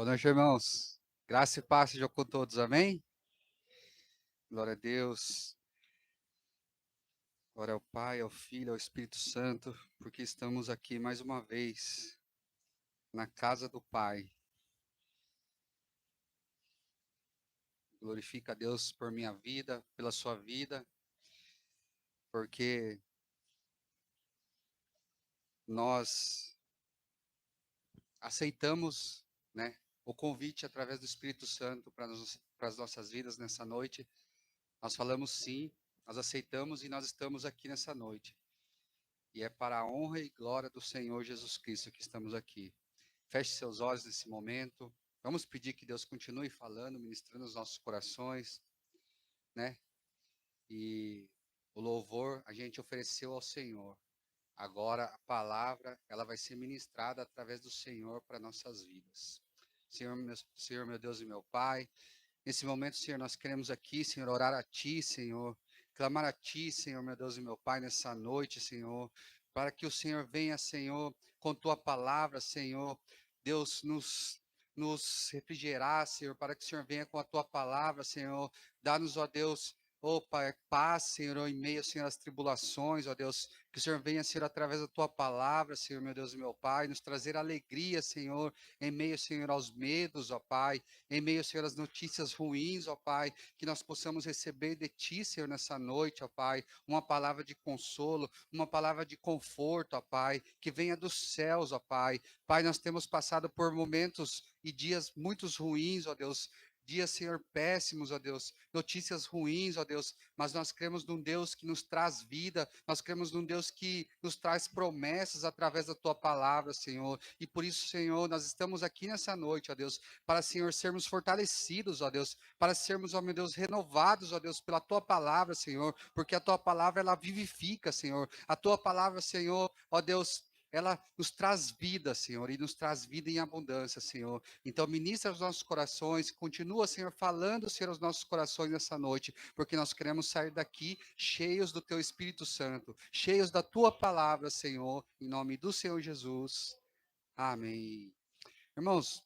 Boa noite, irmãos. Graça e paz sejam com todos, amém? Glória a Deus. Glória ao Pai, ao Filho, ao Espírito Santo, porque estamos aqui mais uma vez na casa do Pai. Glorifica a Deus por minha vida, pela sua vida, porque nós aceitamos, né, o convite através do Espírito Santo para as nossas vidas nessa noite. Nós falamos sim, nós aceitamos e nós estamos aqui nessa noite. E é para a honra e glória do Senhor Jesus Cristo que estamos aqui. Feche seus olhos nesse momento. Vamos pedir que Deus continue falando, ministrando os nossos corações, né? E o louvor a gente ofereceu ao Senhor. Agora a palavra, ela vai ser ministrada através do Senhor para nossas vidas. Senhor, meu Deus e meu Pai, nesse momento, Senhor, nós queremos aqui, Senhor, orar a Ti, Senhor, clamar a Ti, Senhor, meu Deus e meu Pai, nessa noite, Senhor, para que o Senhor venha, Senhor, com Tua palavra, Senhor, Deus, nos refrigerar, Senhor, para que o Senhor venha com a Tua palavra, Senhor, dá-nos, ó Deus, ó Pai, paz, Senhor, em meio, Senhor, às tribulações, ó Deus, que o Senhor venha, Senhor, através da Tua palavra, Senhor, meu Deus e meu Pai, nos trazer alegria, Senhor, em meio, Senhor, aos medos, ó Pai, em meio, Senhor, às notícias ruins, ó Pai, que nós possamos receber de Ti, Senhor, nessa noite, ó Pai, uma palavra de consolo, uma palavra de conforto, ó Pai, que venha dos céus, ó Pai. Pai, nós temos passado por momentos e dias muito ruins, ó Deus, dias, Senhor, péssimos, ó Deus, notícias ruins, ó Deus, mas nós cremos num Deus que nos traz vida, nós cremos num Deus que nos traz promessas através da Tua palavra, Senhor, e por isso, Senhor, nós estamos aqui nessa noite, ó Deus, para, Senhor, sermos fortalecidos, ó Deus, para sermos, ó meu Deus, renovados, ó Deus, pela Tua palavra, Senhor, porque a Tua palavra, ela vivifica, Senhor, a Tua palavra, Senhor, ó Deus, ela nos traz vida, Senhor, e nos traz vida em abundância, Senhor. Então, ministra os nossos corações, continua, Senhor, falando, Senhor, aos nossos corações nessa noite, porque nós queremos sair daqui cheios do Teu Espírito Santo, cheios da Tua palavra, Senhor, em nome do Senhor Jesus. Amém. Irmãos,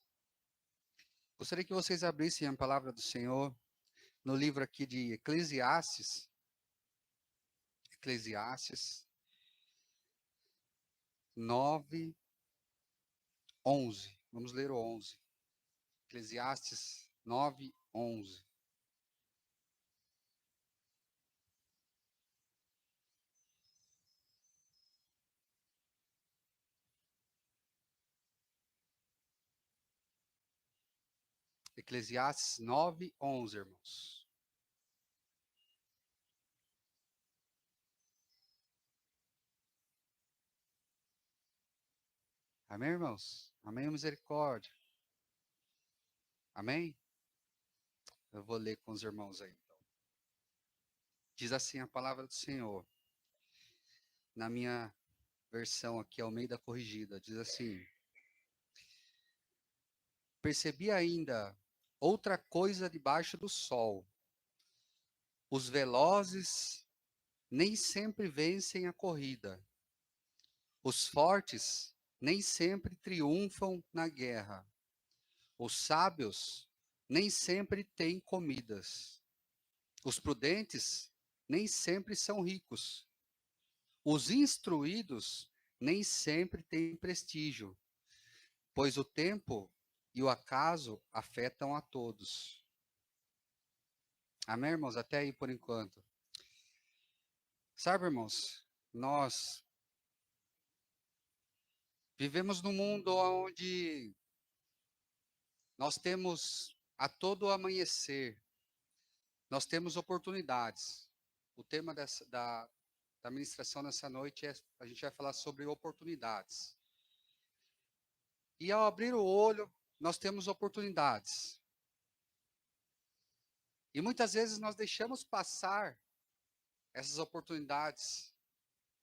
gostaria que vocês abrissem a palavra do Senhor no livro aqui de Eclesiastes. Eclesiastes 9, 11. Vamos ler o 11. Eclesiastes 9, 11. Eclesiastes 9, 11, irmãos. Amém, irmãos? Amém, misericórdia. Amém? Eu vou ler com os irmãos aí, então. Diz assim a palavra do Senhor. Na minha versão aqui, Almeida Corrigida, diz assim: percebi ainda outra coisa debaixo do sol. Os velozes nem sempre vencem a corrida. Os fortes nem sempre triunfam na guerra. Os sábios nem sempre têm comidas. Os prudentes nem sempre são ricos. Os instruídos nem sempre têm prestígio, pois o tempo e o acaso afetam a todos. Amém, irmãos? Até aí por enquanto. Sabe, irmãos, nós vivemos num mundo onde nós temos a todo amanhecer, nós temos oportunidades. O tema da ministração nessa noite é, a gente vai falar sobre oportunidades. E ao abrir o olho, nós temos oportunidades. E muitas vezes nós deixamos passar essas oportunidades,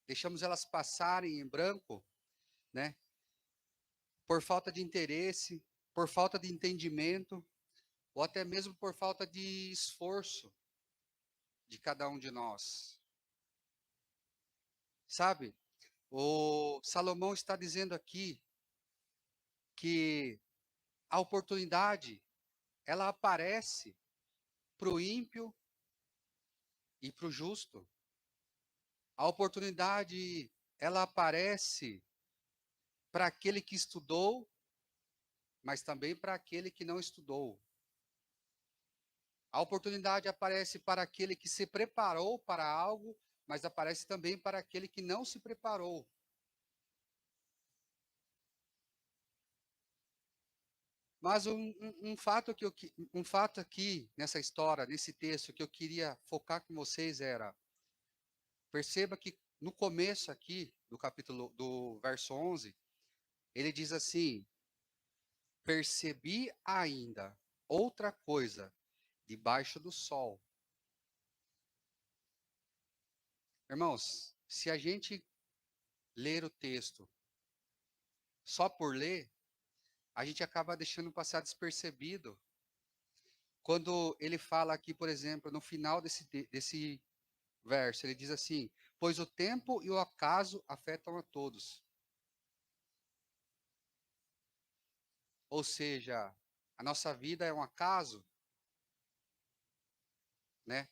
deixamos elas passarem em branco, né? Por falta de interesse, por falta de entendimento, ou até mesmo por falta de esforço de cada um de nós. Sabe, o Salomão está dizendo aqui que a oportunidade, ela aparece para o ímpio e para o justo. A oportunidade, ela aparece para aquele que estudou, mas também para aquele que não estudou. A oportunidade aparece para aquele que se preparou para algo, mas aparece também para aquele que não se preparou. Mas um fato aqui nessa história, nesse texto, que eu queria focar com vocês era, perceba que no começo aqui do capítulo, do verso 11, ele diz assim: percebi ainda outra coisa debaixo do sol. Irmãos, se a gente ler o texto só por ler, a gente acaba deixando passar despercebido quando ele fala aqui, por exemplo, no final desse verso, ele diz assim: pois o tempo e o acaso afetam a todos. Ou seja, a nossa vida é um acaso, né?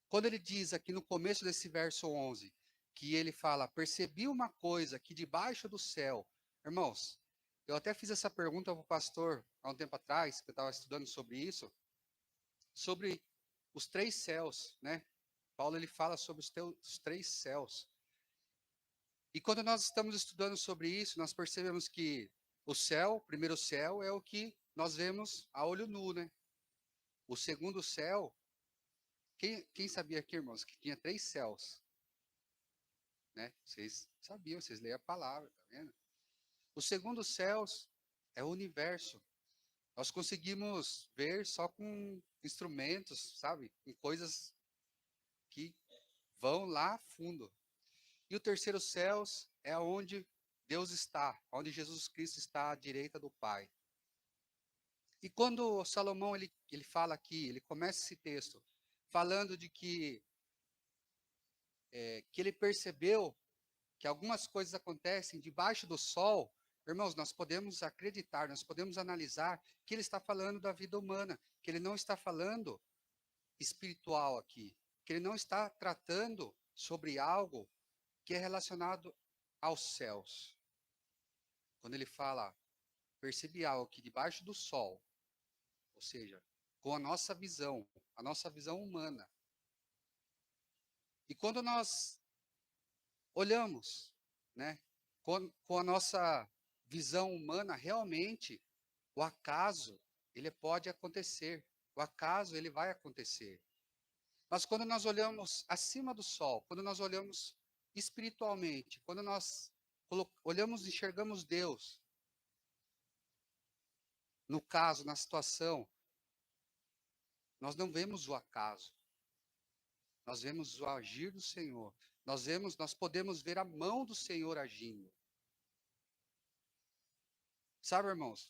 Quando ele diz aqui no começo desse verso 11, que ele fala: percebi uma coisa que debaixo do céu. Irmãos, eu até fiz essa pergunta para o pastor há um tempo atrás, que eu estava estudando sobre isso, sobre os três céus, né? Paulo ele fala sobre os três céus. E quando nós estamos estudando sobre isso, nós percebemos que o céu, o primeiro céu, é o que nós vemos a olho nu, né? O segundo céu, quem sabia aqui, irmãos, que tinha três céus, né? Vocês sabiam, vocês leem a palavra, tá vendo? O segundo céu é o universo. Nós conseguimos ver só com instrumentos, sabe? Com coisas que vão lá fundo. E o terceiro céu é onde Deus está, onde Jesus Cristo está à direita do Pai. E quando Salomão ele fala aqui, ele começa esse texto falando de que ele percebeu que algumas coisas acontecem debaixo do sol. Irmãos, nós podemos acreditar, nós podemos analisar que ele está falando da vida humana, que ele não está falando espiritual aqui, que ele não está tratando sobre algo que é relacionado aos céus. Quando ele fala, percebi algo que debaixo do sol, ou seja, com a nossa visão humana. E quando nós olhamos, né, com a nossa visão humana, realmente, o acaso, ele pode acontecer. O acaso, ele vai acontecer. Mas quando nós olhamos acima do sol, quando nós olhamos espiritualmente, quando nós olhamos e enxergamos Deus, no caso, na situação, nós não vemos o acaso. Nós vemos o agir do Senhor. Nós podemos ver a mão do Senhor agindo. Sabe, irmãos,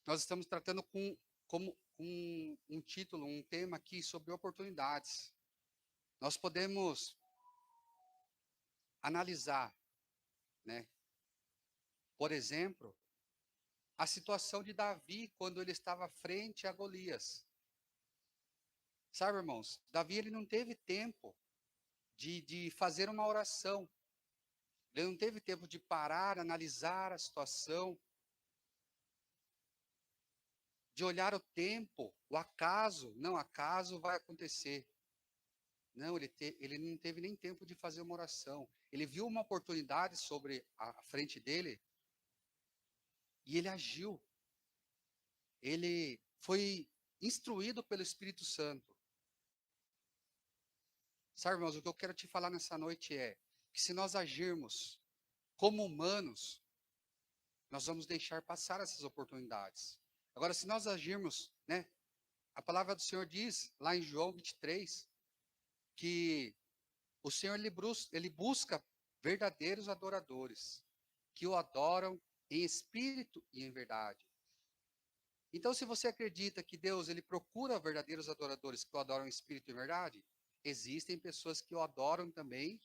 nós estamos tratando com um título, um tema aqui sobre oportunidades. Nós podemos analisar, né? Por exemplo, a situação de Davi quando ele estava frente a Golias. Sabe, irmãos, Davi ele não teve tempo de fazer uma oração. Ele não teve tempo de parar, analisar a situação, de olhar o tempo, o acaso. Não, acaso vai acontecer. Não, ele não teve nem tempo de fazer uma oração. Ele viu uma oportunidade sobre a frente dele e ele agiu. Ele foi instruído pelo Espírito Santo. Sabe, irmãos, o que eu quero te falar nessa noite é que se nós agirmos como humanos, nós vamos deixar passar essas oportunidades. Agora, se nós agirmos, né? A palavra do Senhor diz, lá em João 23, que o Senhor ele busca verdadeiros adoradores, que o adoram em espírito e em verdade. Então, se você acredita que Deus ele procura verdadeiros adoradores que o adoram em espírito e em verdade, existem pessoas que o adoram também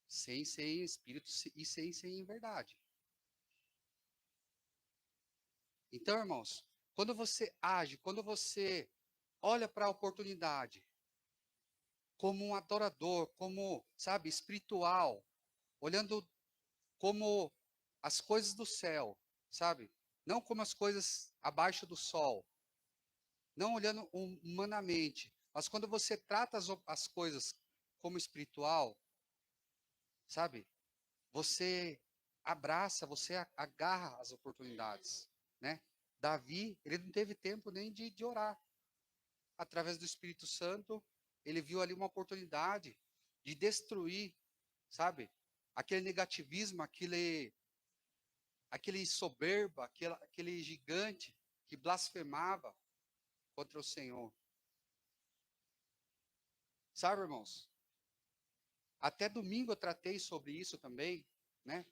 sem ser em espírito e sem ser em verdade. Então, irmãos, quando você age, quando você olha para a oportunidade como um adorador, como, sabe, espiritual, olhando como as coisas do céu, sabe? Não como as coisas abaixo do sol, não olhando humanamente, mas quando você trata as coisas como espiritual, sabe? Você abraça, você agarra as oportunidades, né? Davi, ele não teve tempo nem de orar. Através do Espírito Santo, ele viu ali uma oportunidade de destruir, sabe? Aquele negativismo, aquele soberba, aquele gigante que blasfemava contra o Senhor. Sabe, irmãos? Até domingo eu tratei sobre isso também, né?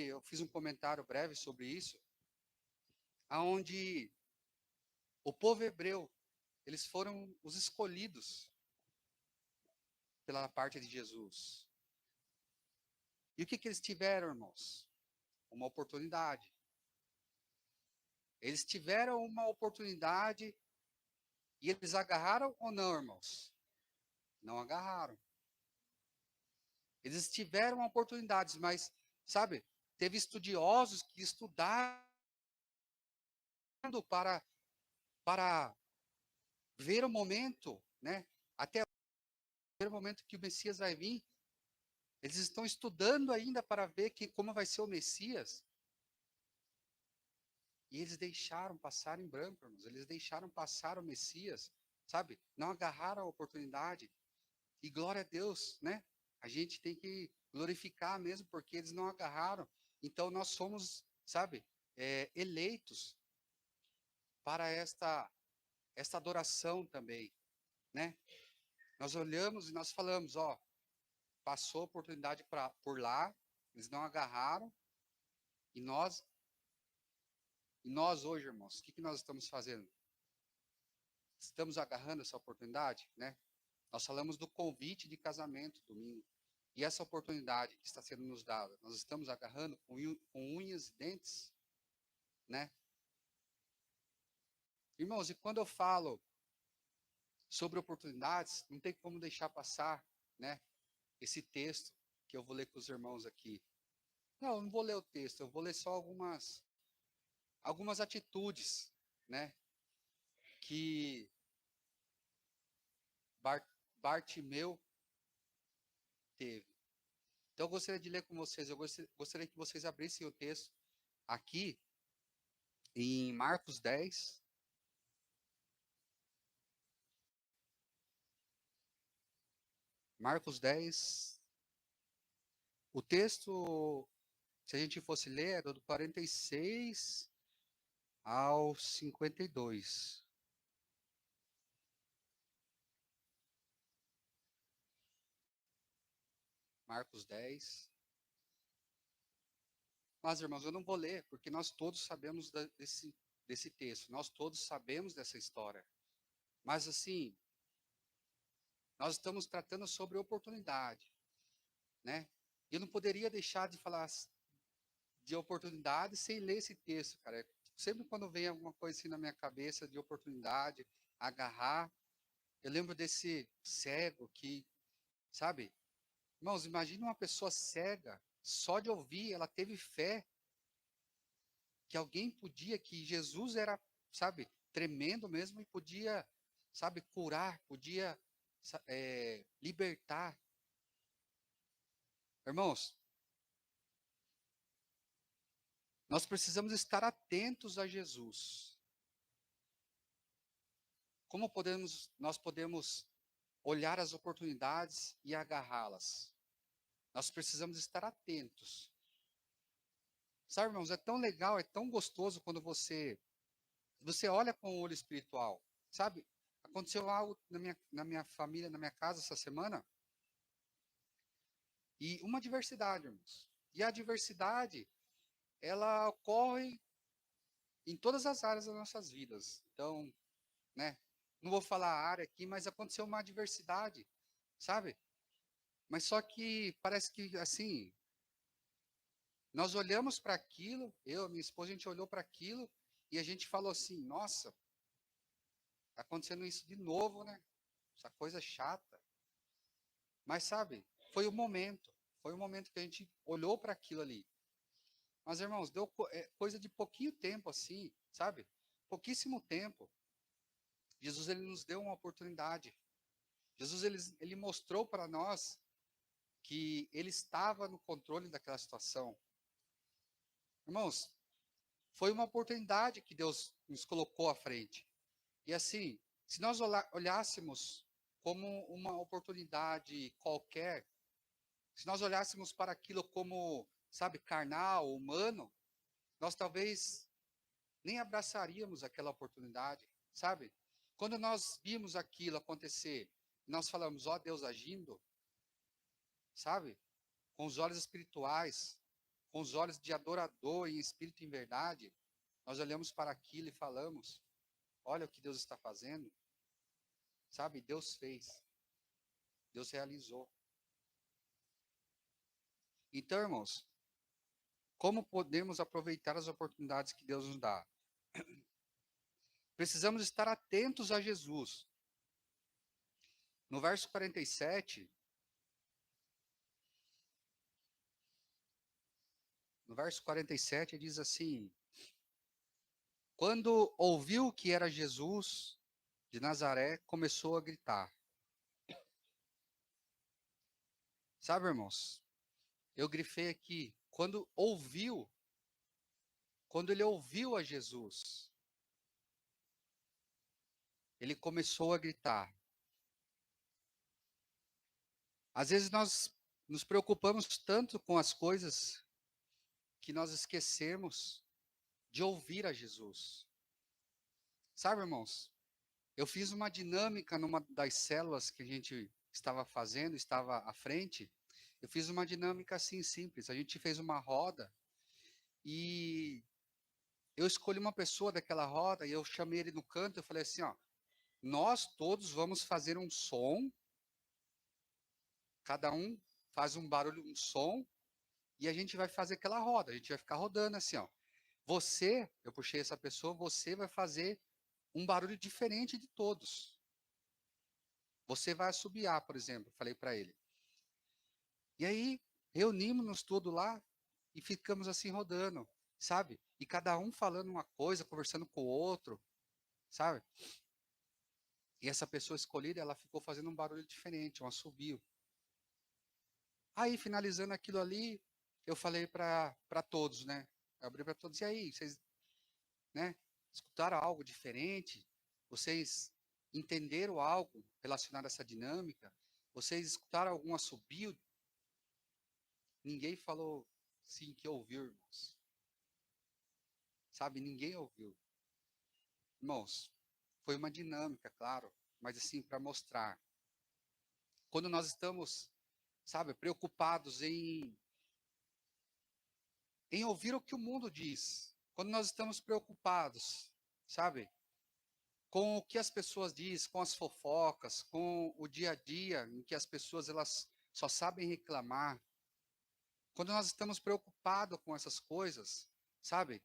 Eu fiz um comentário breve sobre isso, aonde o povo hebreu, eles foram os escolhidos pela parte de Jesus. E o que que eles tiveram, irmãos? Uma oportunidade. Eles tiveram uma oportunidade e eles agarraram ou não, irmãos? Não agarraram. Eles tiveram oportunidades, mas, sabe, teve estudiosos que estudaram para, para ver o momento, né? Até ver o momento que o Messias vai vir. Eles estão estudando ainda para ver como vai ser o Messias. E eles deixaram passar em branco, irmãos. Eles deixaram passar o Messias, sabe? Não agarraram a oportunidade. E glória a Deus, né? A gente tem que glorificar mesmo, porque eles não agarraram. Então nós somos, sabe, eleitos para esta adoração também, né? Nós olhamos e nós falamos, ó, passou a oportunidade por lá, eles não agarraram, e nós hoje, irmãos, o que nós estamos fazendo? Estamos agarrando essa oportunidade, né? Nós falamos do convite de casamento domingo. E essa oportunidade que está sendo nos dada, nós estamos agarrando com unhas e dentes, né? Irmãos, e quando eu falo sobre oportunidades, não tem como deixar passar, né? Esse texto que eu vou ler com os irmãos aqui. Não, eu não vou ler o texto, eu vou ler só algumas atitudes, né? Que Bartimeu teve. Então eu gostaria de ler com vocês, eu gostaria que vocês abrissem o texto aqui em Marcos 10. Marcos 10. O texto, se a gente fosse ler, era do 46 ao 52. Marcos 10. Mas, irmãos, eu não vou ler, porque nós todos sabemos desse texto, nós todos sabemos dessa história. Mas, assim, nós estamos tratando sobre oportunidade, né? Eu não poderia deixar de falar de oportunidade sem ler esse texto, cara. Sempre quando vem alguma coisa assim na minha cabeça de oportunidade, agarrar, eu lembro desse cego que, sabe? Irmãos, imagine uma pessoa cega, só de ouvir, ela teve fé que alguém podia, que Jesus era, sabe, tremendo mesmo e podia, sabe, curar, podia libertar. Irmãos, nós precisamos estar atentos a Jesus. Como nós podemos olhar as oportunidades e agarrá-las? Nós precisamos estar atentos. Sabe, irmãos, é tão legal, é tão gostoso quando você olha com o olho espiritual. Sabe, aconteceu algo na minha família, na minha casa essa semana, e uma diversidade, irmãos. E a diversidade, ela ocorre em todas as áreas das nossas vidas. Então, né, não vou falar a área aqui, mas aconteceu uma diversidade, sabe? Mas só que parece que, assim, Nós olhamos para aquilo, eu, minha esposa, a gente olhou para aquilo e a gente falou assim, nossa, está acontecendo isso de novo, né? Essa coisa chata. Mas sabe, foi o momento que a gente olhou para aquilo ali. Mas, irmãos, deu coisa de pouquinho tempo assim, sabe? Pouquíssimo tempo. Jesus, ele nos deu uma oportunidade. Jesus, ele mostrou para nós que ele estava no controle daquela situação. Irmãos, foi uma oportunidade que Deus nos colocou à frente. E assim, se nós olhássemos como uma oportunidade qualquer, se nós olhássemos para aquilo como, sabe, carnal, humano, nós talvez nem abraçaríamos aquela oportunidade, sabe? Quando nós vimos aquilo acontecer, nós falamos, ó Deus agindo, sabe? Com os olhos espirituais, com os olhos de adorador em espírito e em verdade, nós olhamos para aquilo e falamos, olha o que Deus está fazendo, sabe? Deus fez, Deus realizou. Então, irmãos, como podemos aproveitar as oportunidades que Deus nos dá? Precisamos estar atentos a Jesus. No verso 47, no verso 47 diz assim: quando ouviu que era Jesus de Nazaré, começou a gritar. Sabe, irmãos, eu grifei aqui, quando ele ouviu a Jesus, ele começou a gritar. Às vezes nós nos preocupamos tanto com as coisas que nós esquecemos de ouvir a Jesus. Sabe, irmãos, eu fiz uma dinâmica numa das células que a gente estava fazendo, estava à frente. Eu fiz uma dinâmica assim simples. A gente fez uma roda e eu escolhi uma pessoa daquela roda e eu chamei ele no canto. Eu falei assim, ó, nós todos vamos fazer um som. Cada um faz um barulho, um som e a gente vai fazer aquela roda. A gente vai ficar rodando assim, ó. Você, eu puxei essa pessoa, você vai fazer um barulho diferente de todos. Você vai assobiar, por exemplo, falei para ele. E aí, reunimos-nos tudo lá e ficamos assim rodando, sabe? E cada um falando uma coisa, conversando com o outro, sabe? E essa pessoa escolhida, ela ficou fazendo um barulho diferente, um assobio. Aí, finalizando aquilo ali, eu falei para todos, né? Eu abri para todos, e aí, vocês, né? Escutaram algo diferente? Vocês entenderam algo relacionado a essa dinâmica? Vocês escutaram algum assobio? Ninguém falou sim que ouviu, irmãos. Sabe, ninguém ouviu. Irmãos, foi uma dinâmica, claro, mas assim, para mostrar. Quando nós estamos, sabe, preocupados em ouvir o que o mundo diz, quando nós estamos preocupados, sabe, com o que as pessoas dizem, com as fofocas, com o dia a dia em que as pessoas elas só sabem reclamar, quando nós estamos preocupados com essas coisas, sabe,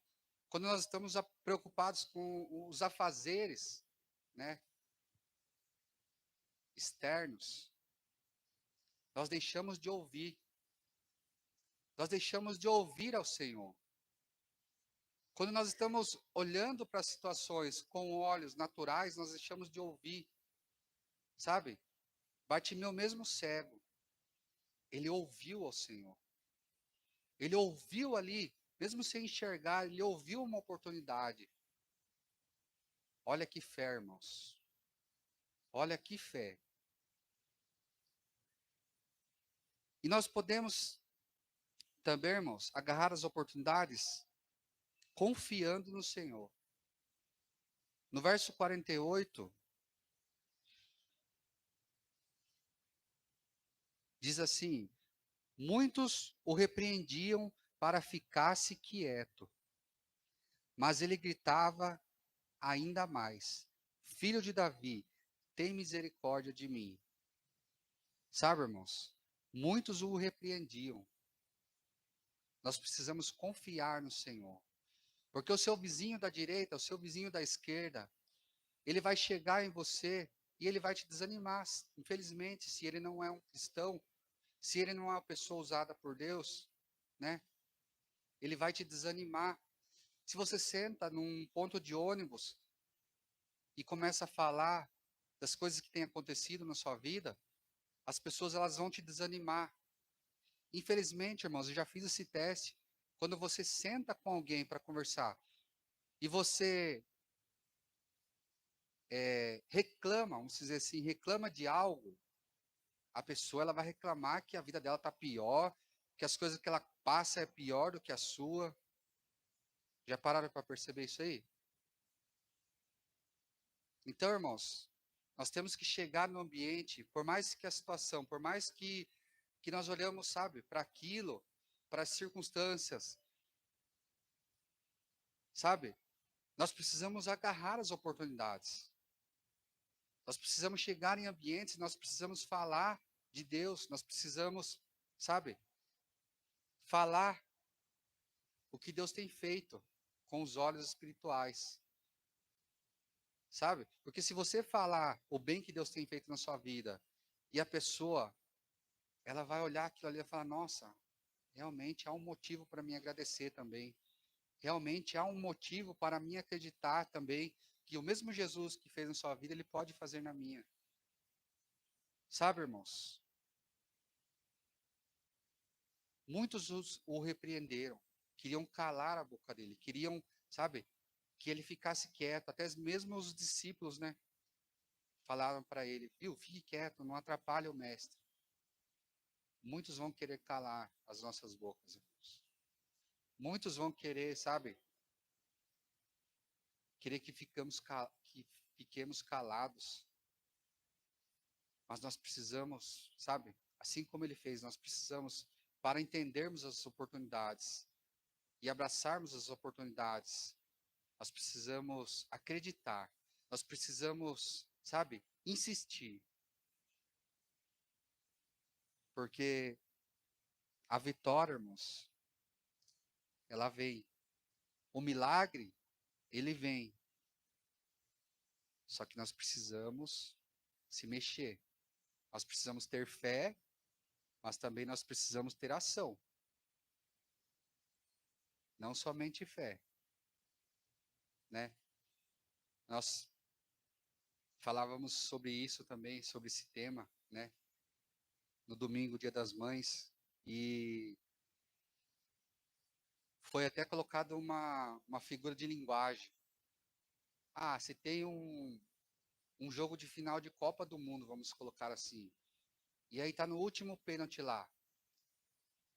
quando nós estamos preocupados com os afazeres, né, externos, nós deixamos de ouvir. Nós deixamos de ouvir ao Senhor. Quando nós estamos olhando para as situações com olhos naturais, nós deixamos de ouvir. Sabe? Bartimeu mesmo cego, ele ouviu ao Senhor. Ele ouviu ali, mesmo sem enxergar, ele ouviu uma oportunidade. Olha que fé, irmãos. Olha que fé. E nós podemos também, irmãos, agarrar as oportunidades confiando no Senhor. No verso 48, diz assim: muitos o repreendiam para ficasse quieto, mas ele gritava ainda mais: Filho de Davi, tem misericórdia de mim. Sabe, irmãos? Muitos o repreendiam. Nós precisamos confiar no Senhor. Porque o seu vizinho da direita, o seu vizinho da esquerda, ele vai chegar em você e ele vai te desanimar. Infelizmente, se ele não é um cristão, se ele não é uma pessoa usada por Deus, né? Ele vai te desanimar. Se você senta num ponto de ônibus e começa a falar das coisas que têm acontecido na sua vida, as pessoas elas vão te desanimar. Infelizmente, irmãos, eu já fiz esse teste. Quando você senta com alguém para conversar e você reclama, vamos dizer assim, reclama de algo, a pessoa ela vai reclamar que a vida dela está pior, que as coisas que ela passa é pior do que a sua. Já pararam para perceber isso aí? Então, irmãos, nós temos que chegar no ambiente, por mais que a situação, por mais que nós olhamos, sabe, para aquilo, para as circunstâncias, sabe? Nós precisamos agarrar as oportunidades. Nós precisamos chegar em ambientes, nós precisamos falar de Deus, nós precisamos, sabe, falar o que Deus tem feito com os olhos espirituais, sabe? Porque se você falar o bem que Deus tem feito na sua vida e a pessoa, ela vai olhar aquilo ali e falar: nossa, realmente há um motivo para mim agradecer também. Realmente há um motivo para mim acreditar também que o mesmo Jesus que fez na sua vida, ele pode fazer na minha. Sabe, irmãos? Muitos o repreenderam, queriam calar a boca dele, queriam, sabe, que ele ficasse quieto. Até mesmo os discípulos, né, falaram para ele: viu, fique quieto, não atrapalhe o mestre. Muitos vão querer calar as nossas bocas, irmãos. Muitos vão querer, sabe, querer que fiquemos calados. Mas nós precisamos, sabe, assim como ele fez, nós precisamos, para entendermos as oportunidades e abraçarmos as oportunidades, nós precisamos acreditar, nós precisamos, sabe, insistir, porque a vitória, irmãos, ela vem. O milagre, ele vem. Só que nós precisamos se mexer. Nós precisamos ter fé, mas também nós precisamos ter ação. Não somente fé, né? Nós falávamos sobre isso também, sobre esse tema, né? No domingo, Dia das Mães, e foi até colocado uma figura de linguagem. Ah, se tem um jogo de final de Copa do Mundo, vamos colocar assim. E aí tá no último pênalti lá.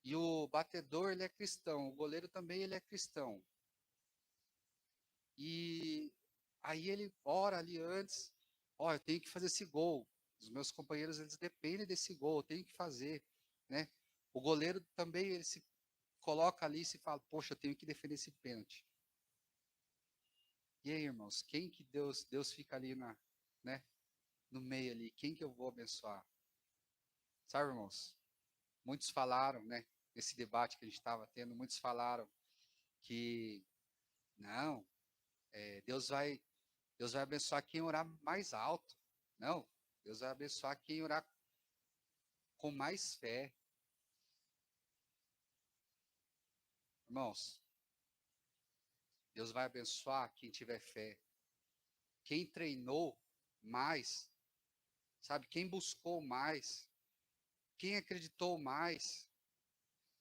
E o batedor, ele é cristão, o goleiro também ele é cristão. E aí ele ora ali antes, ó, eu tenho que fazer esse gol. Os meus companheiros, eles dependem desse gol, eu tenho que fazer, né? O goleiro também, ele se coloca ali e se fala, poxa, eu tenho que defender esse pênalti. E aí, irmãos, quem que Deus fica ali né, no meio ali, quem que eu vou abençoar? Sabe, irmãos? Muitos falaram, né, nesse debate que a gente estava tendo, muitos falaram que não, Deus vai abençoar quem orar mais alto. Não, Deus vai abençoar quem orar com mais fé. Irmãos, Deus vai abençoar quem tiver fé. Quem treinou mais, sabe? Quem buscou mais, quem acreditou mais,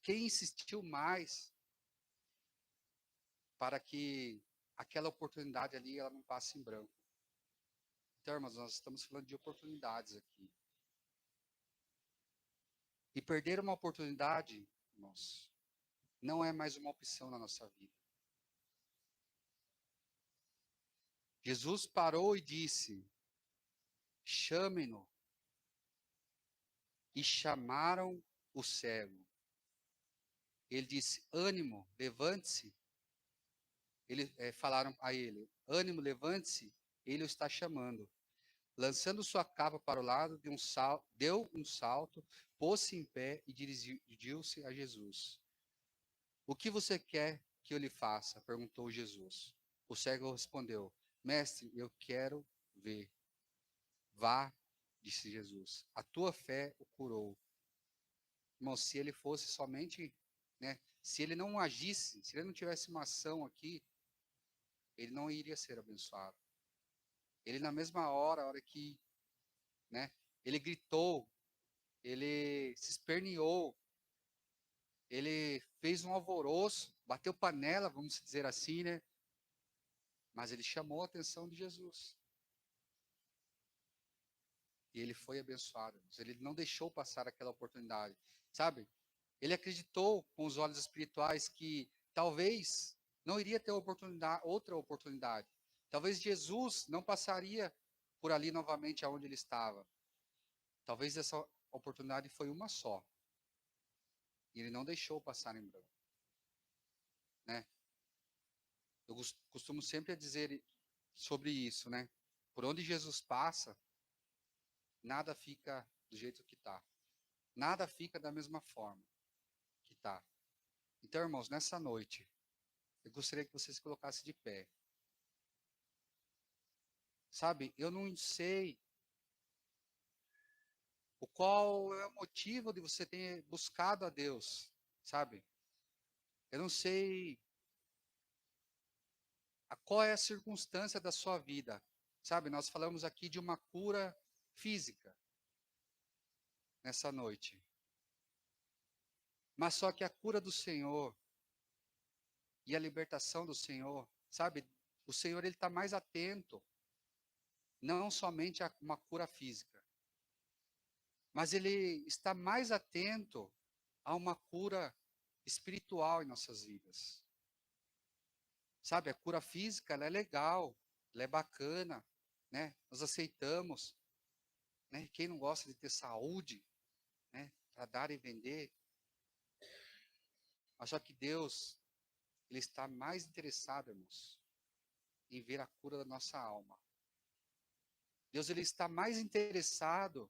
quem insistiu mais para que aquela oportunidade ali ela não passe em branco. Então, irmãos, nós estamos falando de oportunidades aqui. E perder uma oportunidade, irmãos, não é mais uma opção na nossa vida. Jesus parou e disse: chamem-no. E chamaram o cego. Ele disse: ânimo, levante-se. Falaram a ele: ânimo, levante-se, ele o está chamando. Lançando sua capa para o lado, deu um salto, pôs-se em pé e dirigiu-se a Jesus. O que você quer que eu lhe faça? Perguntou Jesus. O cego respondeu: Mestre, eu quero ver. Vá, disse Jesus. A tua fé o curou. Irmão, se ele fosse somente, né, se ele não agisse, se ele não tivesse uma ação aqui, ele não iria ser abençoado. Ele na mesma hora, a hora que, né, ele gritou, ele se esperneou, ele fez um alvoroço, bateu panela, vamos dizer assim, né? Mas ele chamou a atenção de Jesus. E ele foi abençoado. Ele não deixou passar aquela oportunidade, sabe? Ele acreditou com os olhos espirituais que talvez não iria ter outra oportunidade. Talvez Jesus não passaria por ali novamente aonde ele estava. Talvez essa oportunidade foi uma só. E ele não deixou passar em branco, né? Eu costumo sempre dizer sobre isso, né? Por onde Jesus passa, nada fica do jeito que está. Nada fica da mesma forma que está. Então, irmãos, nessa noite, eu gostaria que você se colocasse de pé. Sabe, eu não sei o qual é o motivo de você ter buscado a Deus, sabe? Eu não sei qual é a circunstância da sua vida, sabe? Nós falamos aqui de uma cura física nessa noite. Mas só que a cura do Senhor e a libertação do Senhor, sabe? O Senhor ele está mais atento, não somente a uma cura física, mas ele está mais atento a uma cura espiritual em nossas vidas. Sabe, a cura física, ela é legal, ela é bacana, né? Nós aceitamos, né? Quem não gosta de ter saúde, né? Para dar e vender. Mas só que Deus, ele está mais interessado, irmãos, em ver a cura da nossa alma. Deus, ele está mais interessado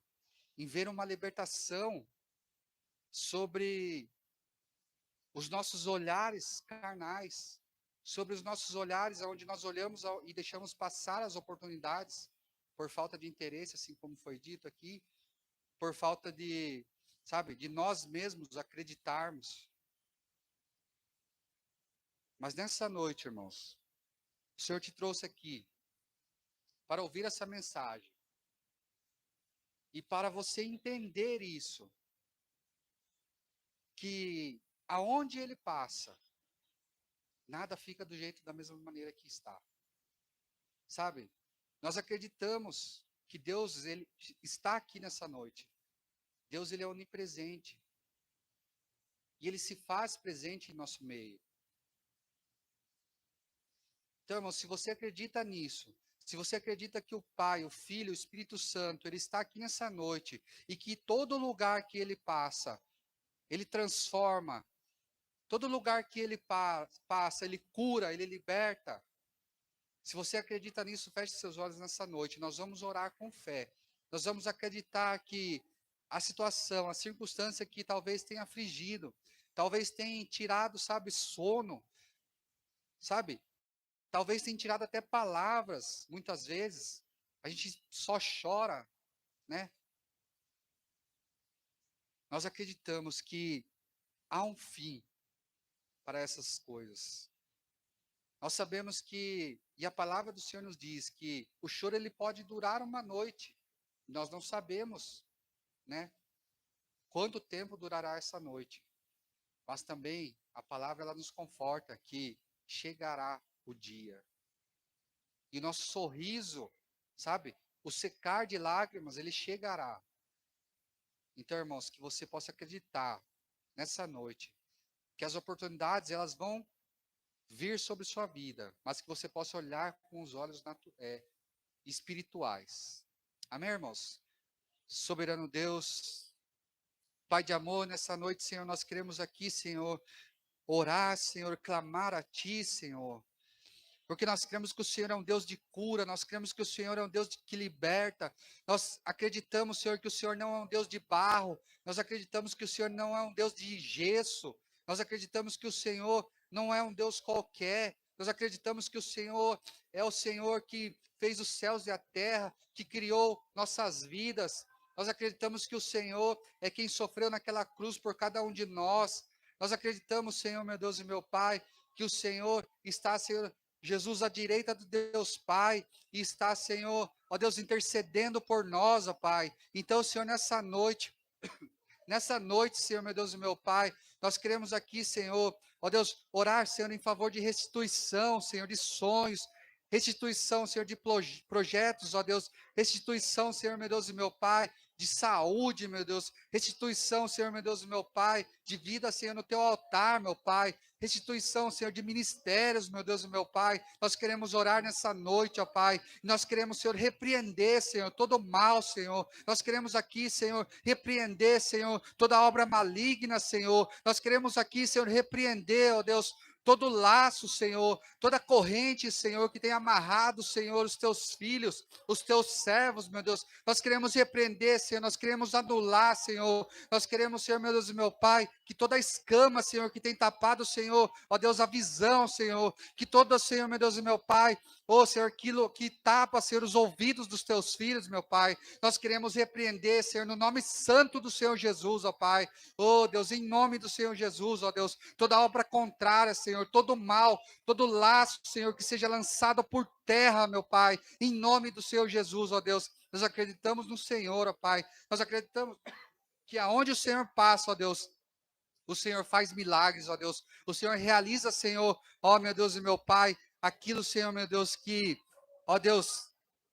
em ver uma libertação sobre os nossos olhares carnais, sobre os nossos olhares onde nós olhamos e deixamos passar as oportunidades por falta de interesse, assim como foi dito aqui, por falta de, sabe, de nós mesmos acreditarmos. Mas nessa noite, irmãos, o Senhor te trouxe aqui para ouvir essa mensagem e para você entender isso, que aonde ele passa, nada fica do jeito da mesma maneira que está. Sabe? Nós acreditamos que Deus ele está aqui nessa noite. Deus ele é onipresente. E ele se faz presente em nosso meio. Então, irmão, se você acredita nisso, se você acredita que o Pai, o Filho, o Espírito Santo, ele está aqui nessa noite e que todo lugar que ele passa, ele transforma, todo lugar que ele passa, ele cura, ele liberta. Se você acredita nisso, feche seus olhos nessa noite. Nós vamos orar com fé. Nós vamos acreditar que a situação, a circunstância que talvez tenha afligido, talvez tenha tirado, sabe, sono, sabe? Talvez tenha tirado até palavras, muitas vezes. A gente só chora, né? Nós acreditamos que há um fim para essas coisas. Nós sabemos que, e a palavra do Senhor nos diz que o choro ele pode durar uma noite. Nós não sabemos, né? Quanto tempo durará essa noite? Mas também a palavra ela nos conforta que chegará o dia. E o nosso sorriso, sabe? O secar de lágrimas, ele chegará. Então, irmãos, que você possa acreditar nessa noite que as oportunidades elas vão vir sobre sua vida, mas que você possa olhar com os olhos espirituais. Amém, irmãos? Soberano Deus, Pai de amor, nessa noite, Senhor, nós queremos aqui, Senhor, orar, Senhor, clamar a Ti, Senhor. Porque nós cremos que o Senhor é um Deus de cura, nós cremos que o Senhor é um Deus que liberta, nós acreditamos, Senhor, que o Senhor não é um Deus de barro, nós acreditamos que o Senhor não é um Deus de gesso, Nós acreditamos que o Senhor não é um Deus qualquer. Nós acreditamos que o Senhor é o Senhor que fez os céus e a terra, que criou nossas vidas. Nós acreditamos que o Senhor é quem sofreu naquela cruz por cada um de nós. Nós acreditamos, Senhor, meu Deus e meu Pai, que o Senhor está, Senhor, Jesus à direita do Deus Pai, e está, Senhor, ó Deus, intercedendo por nós, ó Pai. Então, Senhor, nessa noite, Senhor, meu Deus e meu Pai, nós queremos aqui, Senhor, ó Deus, orar, Senhor, em favor de restituição, Senhor, de sonhos, restituição, Senhor, de projetos, ó Deus, restituição, Senhor, meu Deus e meu Pai, de saúde, meu Deus, restituição, Senhor, meu Deus e meu Pai, de vida, Senhor, no teu altar, meu Pai, restituição, Senhor, de ministérios, meu Deus e meu Pai. Nós queremos orar nessa noite, ó Pai. Nós queremos, Senhor, repreender, Senhor, todo mal, Senhor. Nós queremos aqui, Senhor, repreender, Senhor, toda obra maligna, Senhor. Nós queremos aqui, Senhor, repreender, ó Deus, todo laço, Senhor, toda corrente, Senhor, que tem amarrado, Senhor, os teus filhos, os teus servos, meu Deus. Nós queremos repreender, Senhor, nós queremos anular, Senhor. Nós queremos, Senhor, meu Deus e meu Pai, que toda escama, Senhor, que tem tapado, Senhor, ó Deus, a visão, Senhor, que todo, Senhor, meu Deus e meu Pai, ó Senhor, aquilo que tapa, Senhor, os ouvidos dos teus filhos, meu Pai, nós queremos repreender, Senhor, no nome santo do Senhor Jesus, ó Pai, ó Deus, em nome do Senhor Jesus, ó Deus, toda obra contrária, Senhor, todo mal, todo laço, Senhor, que seja lançado por terra, meu Pai, em nome do Senhor Jesus, ó Deus, nós acreditamos no Senhor, ó Pai, nós acreditamos que aonde o Senhor passa, ó Deus, o Senhor faz milagres, ó Deus. O Senhor realiza, Senhor, ó meu Deus e meu Pai, aquilo, Senhor, meu Deus, que, ó Deus,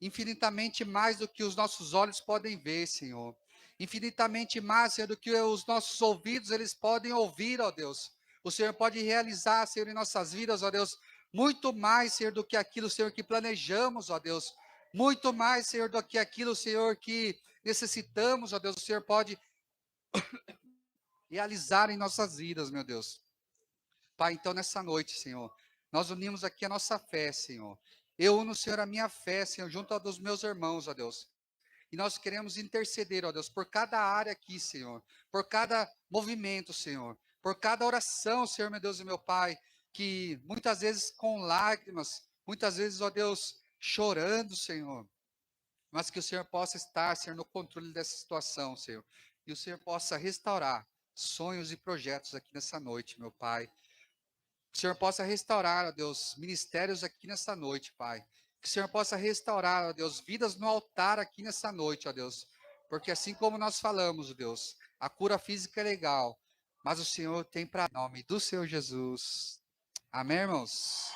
infinitamente mais do que os nossos olhos podem ver, Senhor. Infinitamente mais, Senhor, do que os nossos ouvidos eles podem ouvir, ó Deus. O Senhor pode realizar, Senhor, em nossas vidas, ó Deus, muito mais, Senhor, do que aquilo, Senhor, que planejamos, ó Deus. Muito mais, Senhor, do que aquilo, Senhor, que necessitamos, ó Deus. O Senhor pode realizar em nossas vidas, meu Deus. Pai, então nessa noite, Senhor, nós unimos aqui a nossa fé, Senhor. Eu uno, Senhor, a minha fé, Senhor, junto a dos meus irmãos, ó Deus. E nós queremos interceder, ó Deus, por cada área aqui, Senhor, por cada movimento, Senhor, por cada oração, Senhor, meu Deus e meu Pai, que muitas vezes com lágrimas, muitas vezes, ó Deus, chorando, Senhor, mas que o Senhor possa estar, Senhor, no controle dessa situação, Senhor, e o Senhor possa restaurar sonhos e projetos aqui nessa noite, meu Pai. Que o Senhor possa restaurar, ó Deus, ministérios aqui nessa noite, Pai. Que o Senhor possa restaurar, ó Deus, vidas no altar aqui nessa noite, ó Deus. Porque assim como nós falamos, ó Deus, a cura física é legal, mas o Senhor tem para nome do Senhor Jesus. Amém, irmãos?